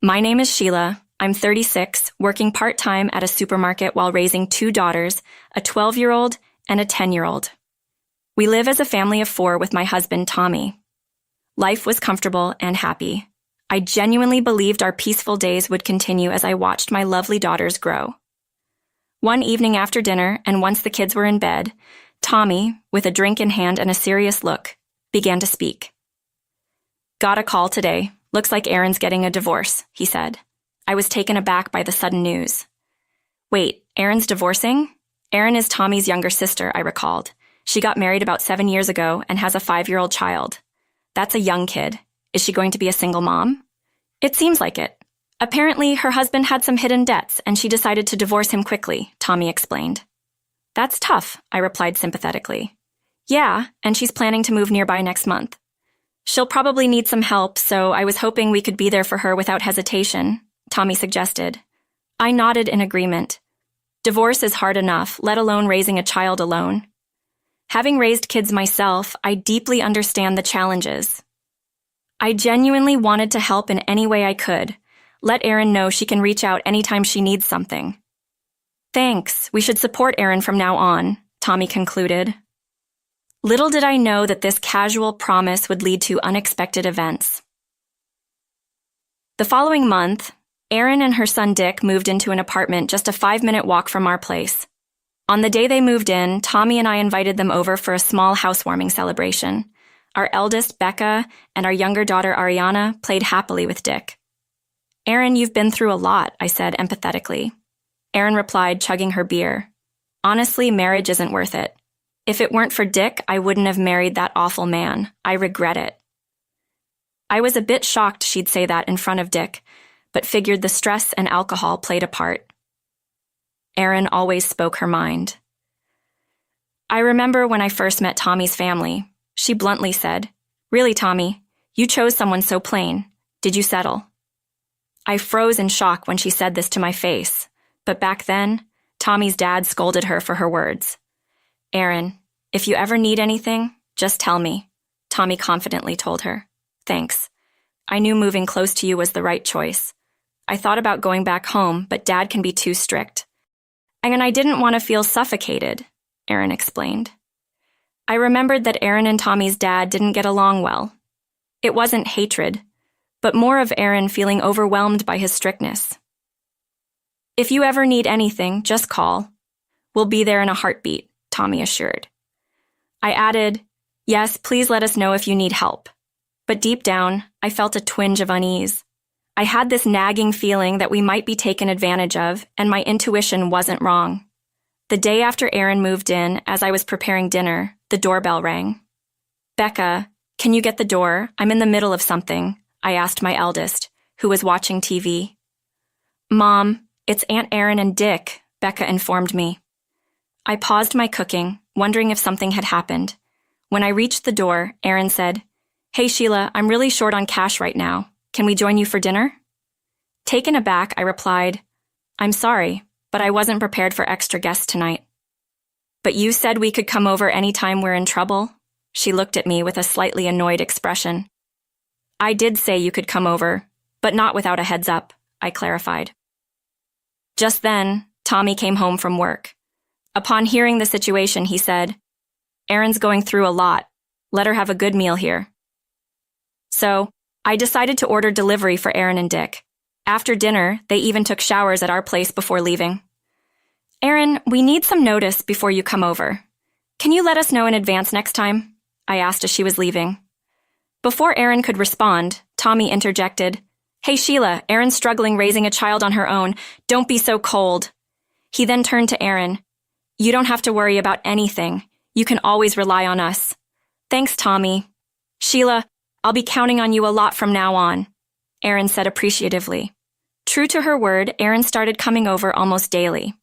My name is Sheila. I'm 36, working part-time at a supermarket while raising two daughters, a 12-year-old and a 10-year-old. We live as a family of four with my husband, Tommy. Life was comfortable and happy. I genuinely believed our peaceful days would continue as I watched my lovely daughters grow. One evening after dinner, and once the kids were in bed, Tommy, with a drink in hand and a serious look, began to speak. "Got a call today. Looks like Aaron's getting a divorce," he said. I was taken aback by the sudden news. "Wait, Aaron's divorcing?" Aaron is Tommy's younger sister, I recalled. She got married about 7 years ago and has a 5-year-old child. That's a young kid. Is she going to be a single mom? It seems like it. Apparently, her husband had some hidden debts and she decided to divorce him quickly, Tommy explained. "That's tough," I replied sympathetically. "Yeah, and she's planning to move nearby next month. She'll probably need some help, so I was hoping we could be there for her without hesitation," Tommy suggested. I nodded in agreement. Divorce is hard enough, let alone raising a child alone. Having raised kids myself, I deeply understand the challenges. I genuinely wanted to help in any way I could. Let Erin know she can reach out anytime she needs something. "Thanks, we should support Erin from now on," Tommy concluded. Little did I know that this casual promise would lead to unexpected events. The following month, Erin and her son Dick moved into an apartment just a 5-minute walk from our place. On the day they moved in, Tommy and I invited them over for a small housewarming celebration. Our eldest, Becca, and our younger daughter, Ariana, played happily with Dick. "Erin, you've been through a lot," I said empathetically. Erin replied, chugging her beer. "Honestly, marriage isn't worth it. If it weren't for Dick, I wouldn't have married that awful man. I regret it." I was a bit shocked she'd say that in front of Dick, but figured the stress and alcohol played a part. Erin always spoke her mind. I remember when I first met Tommy's family. She bluntly said, "Really, Tommy, you chose someone so plain. Did you settle?" I froze in shock when she said this to my face, but back then, Tommy's dad scolded her for her words. "Erin, if you ever need anything, just tell me," Tommy confidently told her. "Thanks. I knew moving close to you was the right choice. I thought about going back home, but Dad can be too strict. And I didn't want to feel suffocated," Erin explained. I remembered that Erin and Tommy's dad didn't get along well. It wasn't hatred, but more of Erin feeling overwhelmed by his strictness. "If you ever need anything, just call. We'll be there in a heartbeat," Tommy assured. I added, "Yes, please let us know if you need help." But deep down, I felt a twinge of unease. I had this nagging feeling that we might be taken advantage of, and my intuition wasn't wrong. The day after Erin moved in, as I was preparing dinner, the doorbell rang. "Becca, can you get the door? I'm in the middle of something," I asked my eldest, who was watching TV. "Mom, it's Aunt Erin and Dick," Becca informed me. I paused my cooking, wondering if something had happened. When I reached the door, Erin said, "Hey Sheila, I'm really short on cash right now. Can we join you for dinner?" Taken aback, I replied, "I'm sorry, but I wasn't prepared for extra guests tonight." "But you said we could come over anytime we're in trouble." She looked at me with a slightly annoyed expression. "I did say you could come over, but not without a heads up," I clarified. Just then, Tommy came home from work. Upon hearing the situation, he said, "Erin's going through a lot. Let her have a good meal here." So, I decided to order delivery for Erin and Dick. After dinner, they even took showers at our place before leaving. "Erin, we need some notice before you come over. Can you let us know in advance next time?" I asked as she was leaving. Before Erin could respond, Tommy interjected, "Hey Sheila, Erin's struggling raising a child on her own. Don't be so cold." He then turned to Erin. "You don't have to worry about anything. You can always rely on us." "Thanks, Tommy." "Sheila, I'll be counting on you a lot from now on," Erin said appreciatively. True to her word, Erin started coming over almost daily.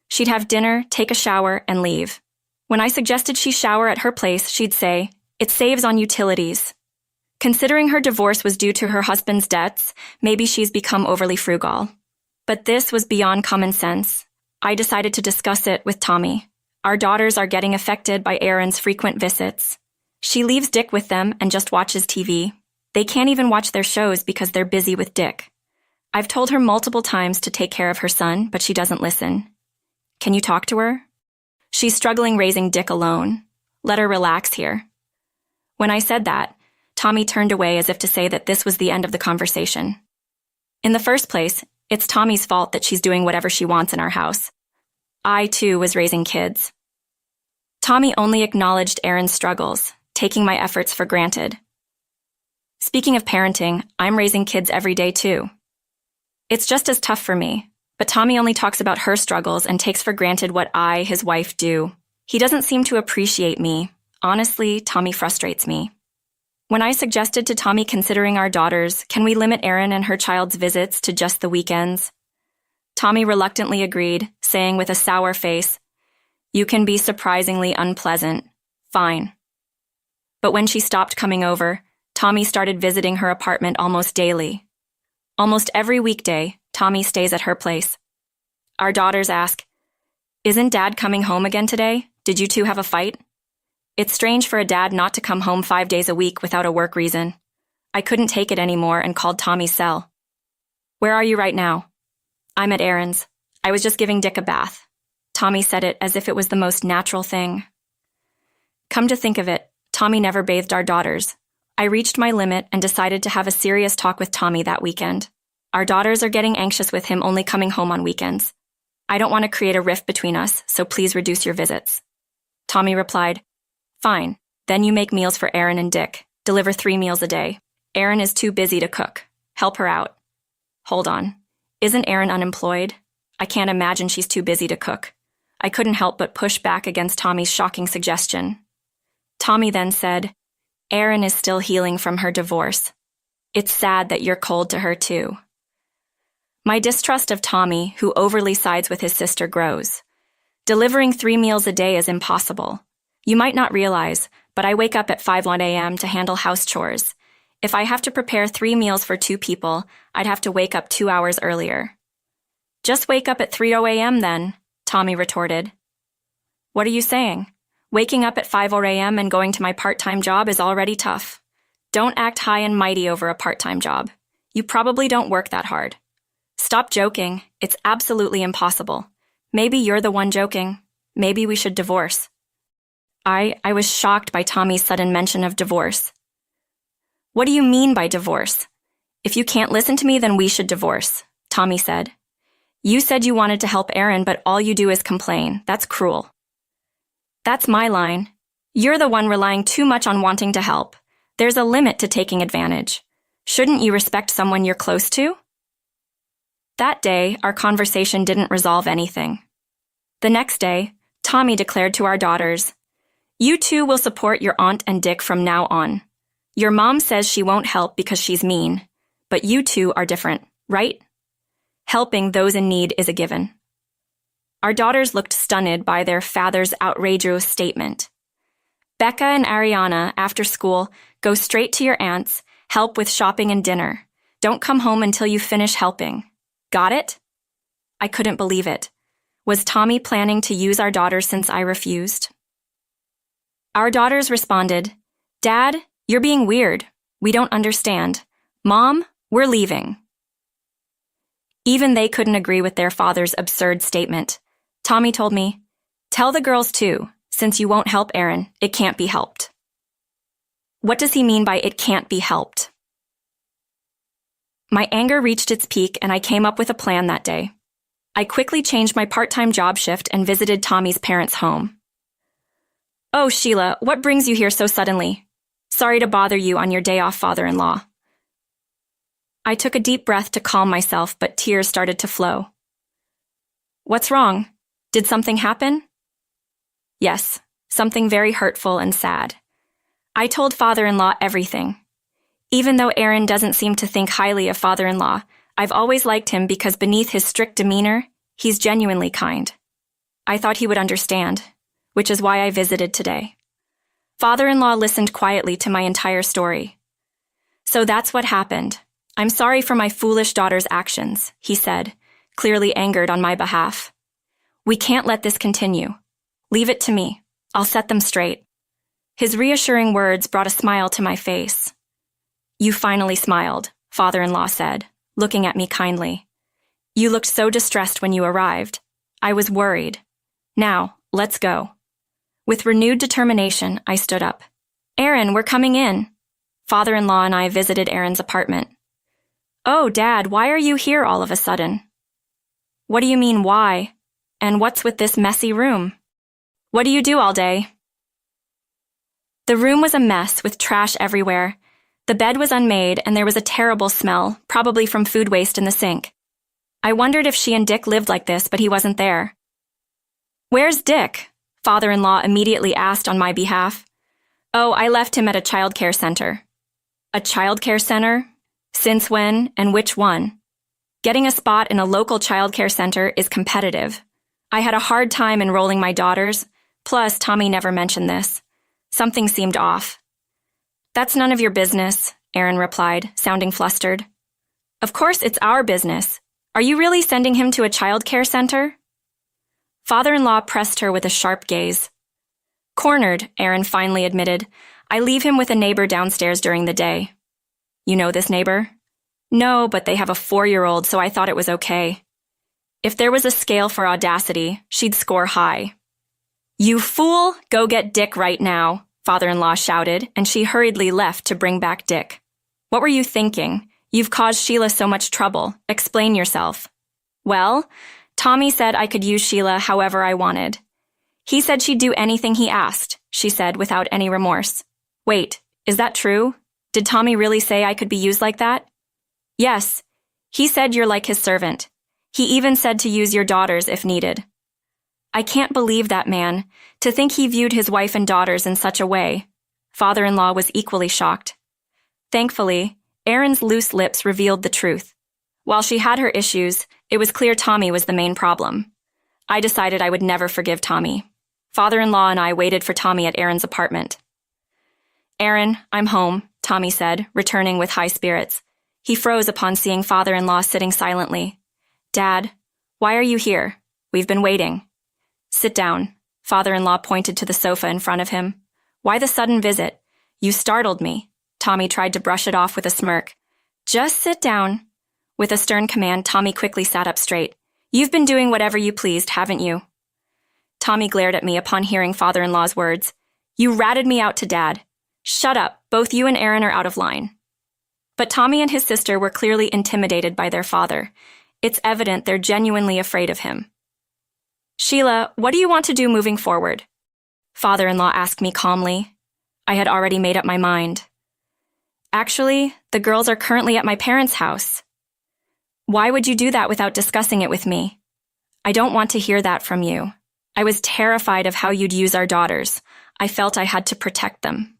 She'd have dinner, take a shower, and leave. When I suggested she shower at her place, she'd say, "It saves on utilities." Considering her divorce was due to her husband's debts, maybe she's become overly frugal. But this was beyond common sense. I decided to discuss it with Tommy. Our daughters are getting affected by Erin's frequent visits. She leaves Dick with them and just watches TV. They can't even watch their shows because they're busy with Dick. I've told her multiple times to take care of her son, but she doesn't listen. Can you talk to her? She's struggling raising Dick alone. Let her relax here. When I said that, Tommy turned away as if to say that this was the end of the conversation. In the first place, it's Tommy's fault that she's doing whatever she wants in our house. I, too, was raising kids. Tommy only acknowledged Aaron's struggles, taking my efforts for granted. Speaking of parenting, I'm raising kids every day, too. It's just as tough for me, but Tommy only talks about her struggles and takes for granted what I, his wife, do. He doesn't seem to appreciate me. Honestly, Tommy frustrates me. When I suggested to Tommy considering our daughters, can we limit Erin and her child's visits to just the weekends? Tommy reluctantly agreed, saying with a sour face, "You can be surprisingly unpleasant. Fine." But when she stopped coming over, Tommy started visiting her apartment almost daily. Almost every weekday, Tommy stays at her place. Our daughters ask, "Isn't Dad coming home again today? Did you two have a fight?" It's strange for a dad not to come home 5 days a week without a work reason. I couldn't take it anymore and called Tommy's cell. "Where are you right now?" "I'm at Aaron's. I was just giving Dick a bath." Tommy said it as if it was the most natural thing. Come to think of it, Tommy never bathed our daughters. I reached my limit and decided to have a serious talk with Tommy that weekend. Our daughters are getting anxious with him only coming home on weekends. I don't want to create a rift between us, so please reduce your visits. Tommy replied, "Fine, then you make meals for Aaron and Dick. Deliver 3 meals a day. Aaron is too busy to cook. Help her out." Hold on. Isn't Aaron unemployed? I can't imagine she's too busy to cook. I couldn't help but push back against Tommy's shocking suggestion. Tommy then said, "Aaron is still healing from her divorce. It's sad that you're cold to her too." My distrust of Tommy, who overly sides with his sister, grows. Delivering 3 meals a day is impossible. You might not realize, but I wake up at 5:01 a.m. to handle house chores. If I have to prepare 3 meals for 2 people, I'd have to wake up 2 hours earlier. "Just wake up at 3:00 a.m. then," Tommy retorted. "What are you saying? Waking up at 5:00 a.m. and going to my part-time job is already tough. Don't act high and mighty over a part-time job. You probably don't work that hard. Stop joking. It's absolutely impossible. Maybe you're the one joking. Maybe we should divorce." I was shocked by Tommy's sudden mention of divorce. "What do you mean by divorce? If you can't listen to me, then we should divorce," Tommy said. "You said you wanted to help Aaron, but all you do is complain. That's cruel." "That's my line. You're the one relying too much on wanting to help. There's a limit to taking advantage. Shouldn't you respect someone you're close to?" That day, our conversation didn't resolve anything. The next day, Tommy declared to our daughters, "You two will support your aunt and Dick from now on. Your mom says she won't help because she's mean, but you two are different, right? Helping those in need is a given." Our daughters looked stunned by their father's outrageous statement. "Becca and Ariana, after school, go straight to your aunt's, help with shopping and dinner. Don't come home until you finish helping. Got it?" I couldn't believe it. Was Tommy planning to use our daughters since I refused? Our daughters responded, "Dad, you're being weird. We don't understand. Mom, we're leaving." Even they couldn't agree with their father's absurd statement. Tommy told me, "Tell the girls too, since you won't help Aaron, it can't be helped." What does he mean by "it can't be helped"? My anger reached its peak and I came up with a plan that day. I quickly changed my part-time job shift and visited Tommy's parents' home. "Oh, Sheila, what brings you here so suddenly? Sorry to bother you on your day off, father-in-law." I took a deep breath to calm myself, but tears started to flow. "What's wrong? Did something happen?" "Yes, something very hurtful and sad. I told father-in-law everything. Even though Aaron doesn't seem to think highly of father-in-law, I've always liked him because beneath his strict demeanor, he's genuinely kind. I thought he would understand, which is why I visited today." Father-in-law listened quietly to my entire story. "So that's what happened. I'm sorry for my foolish daughter's actions," he said, clearly angered on my behalf. "We can't let this continue. Leave it to me. I'll set them straight." His reassuring words brought a smile to my face. "You finally smiled," father-in-law said, looking at me kindly. You looked so distressed when you arrived. I was worried. Now, let's go. With renewed determination, I stood up. Aaron, we're coming in. Father-in-law and I visited Aaron's apartment. Oh, Dad, why are you here all of a sudden? What do you mean, why? And what's with this messy room? What do you do all day? The room was a mess with trash everywhere. The bed was unmade and there was a terrible smell, probably from food waste in the sink. I wondered if she and Dick lived like this, but he wasn't there. Where's Dick? Father-in-law immediately asked on my behalf. Oh, I left him at a childcare center. A childcare center? Since when and which one? Getting a spot in a local childcare center is competitive. I had a hard time enrolling my daughters, plus Tommy never mentioned this. Something seemed off. That's none of your business, Aaron replied, sounding flustered. Of course it's our business. Are you really sending him to a childcare center? Father-in-law pressed her with a sharp gaze. Cornered, Aaron finally admitted. I leave him with a neighbor downstairs during the day. You know this neighbor? No, but they have a 4-year-old, so I thought it was okay. If there was a scale for audacity, she'd score high. You fool! Go get Dick right now, Father-in-law shouted, and she hurriedly left to bring back Dick. What were you thinking? You've caused Sheila so much trouble. Explain yourself. Well, Tommy said I could use Sheila however I wanted. He said she'd do anything he asked, she said without any remorse. Wait, is that true? Did Tommy really say I could be used like that? Yes. He said you're like his servant. He even said to use your daughters if needed. I can't believe that man. To think he viewed his wife and daughters in such a way. Father-in-law was equally shocked. Thankfully, Aaron's loose lips revealed the truth. While she had her issues, it was clear Tommy was the main problem. I decided I would never forgive Tommy. Father-in-law and I waited for Tommy at Aaron's apartment. Aaron, I'm home, Tommy said, returning with high spirits. He froze upon seeing father-in-law sitting silently. Dad, why are you here? We've been waiting. Sit down. Father-in-law pointed to the sofa in front of him. Why the sudden visit? You startled me. Tommy tried to brush it off with a smirk. Just sit down. With a stern command, Tommy quickly sat up straight. You've been doing whatever you pleased, haven't you? Tommy glared at me upon hearing father-in-law's words. You ratted me out to Dad. Shut up. Both you and Aaron are out of line. But Tommy and his sister were clearly intimidated by their father. It's evident they're genuinely afraid of him. Sheila, what do you want to do moving forward? Father-in-law asked me calmly. I had already made up my mind. Actually, the girls are currently at my parents' house. Why would you do that without discussing it with me? I don't want to hear that from you. I was terrified of how you'd use our daughters. I felt I had to protect them.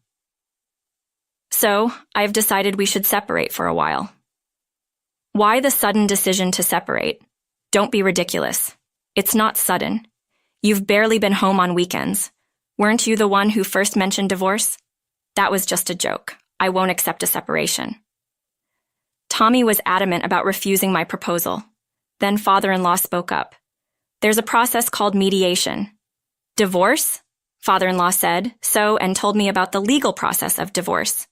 So, I've decided we should separate for a while. Why the sudden decision to separate? Don't be ridiculous. It's not sudden. You've barely been home on weekends. Weren't you the one who first mentioned divorce? That was just a joke. I won't accept a separation. Tommy was adamant about refusing my proposal. Then father-in-law spoke up. There's a process called mediation. Divorce? Father-in-law said so and told me about the legal process of divorce.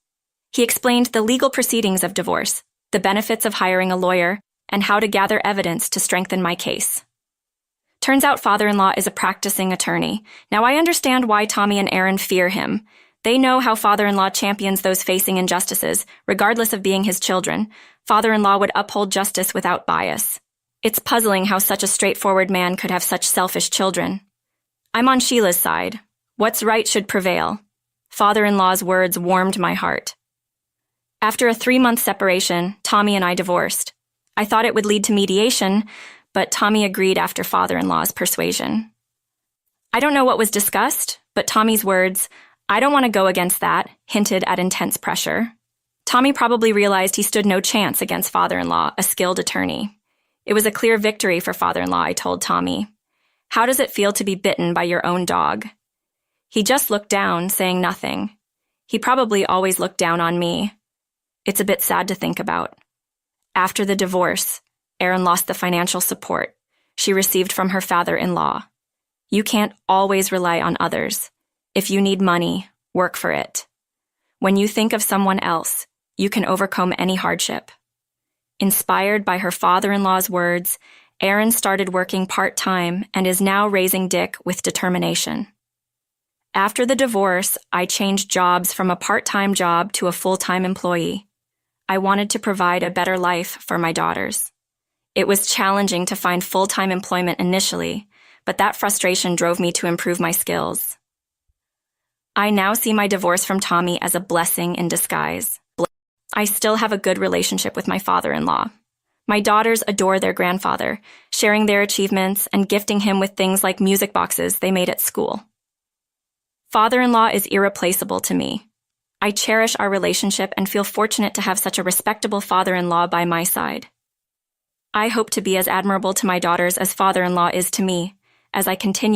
He explained the legal proceedings of divorce, the benefits of hiring a lawyer, and how to gather evidence to strengthen my case. Turns out father-in-law is a practicing attorney. Now I understand why Tommy and Aaron fear him. They know how father-in-law champions those facing injustices, regardless of being his children. Father-in-law would uphold justice without bias. It's puzzling how such a straightforward man could have such selfish children. I'm on Sheila's side. What's right should prevail. Father-in-law's words warmed my heart. After a 3-month separation, Tommy and I divorced. I thought it would lead to mediation, but Tommy agreed after father-in-law's persuasion. I don't know what was discussed, but Tommy's words, I don't want to go against that, hinted at intense pressure. Tommy probably realized he stood no chance against father-in-law, a skilled attorney. It was a clear victory for father-in-law, I told Tommy. How does it feel to be bitten by your own dog? He just looked down, saying nothing. He probably always looked down on me. It's a bit sad to think about. After the divorce, Erin lost the financial support she received from her father-in-law. You can't always rely on others. If you need money, work for it. When you think of someone else, you can overcome any hardship. Inspired by her father-in-law's words, Erin started working part-time and is now raising Dick with determination. After the divorce, I changed jobs from a part-time job to a full-time employee. I wanted to provide a better life for my daughters. It was challenging to find full-time employment initially, but that frustration drove me to improve my skills. I now see my divorce from Tommy as a blessing in disguise. I still have a good relationship with my father-in-law. My daughters adore their grandfather, sharing their achievements and gifting him with things like music boxes they made at school. Father-in-law is irreplaceable to me. I cherish our relationship and feel fortunate to have such a respectable father-in-law by my side. I hope to be as admirable to my daughters as father-in-law is to me, as I continue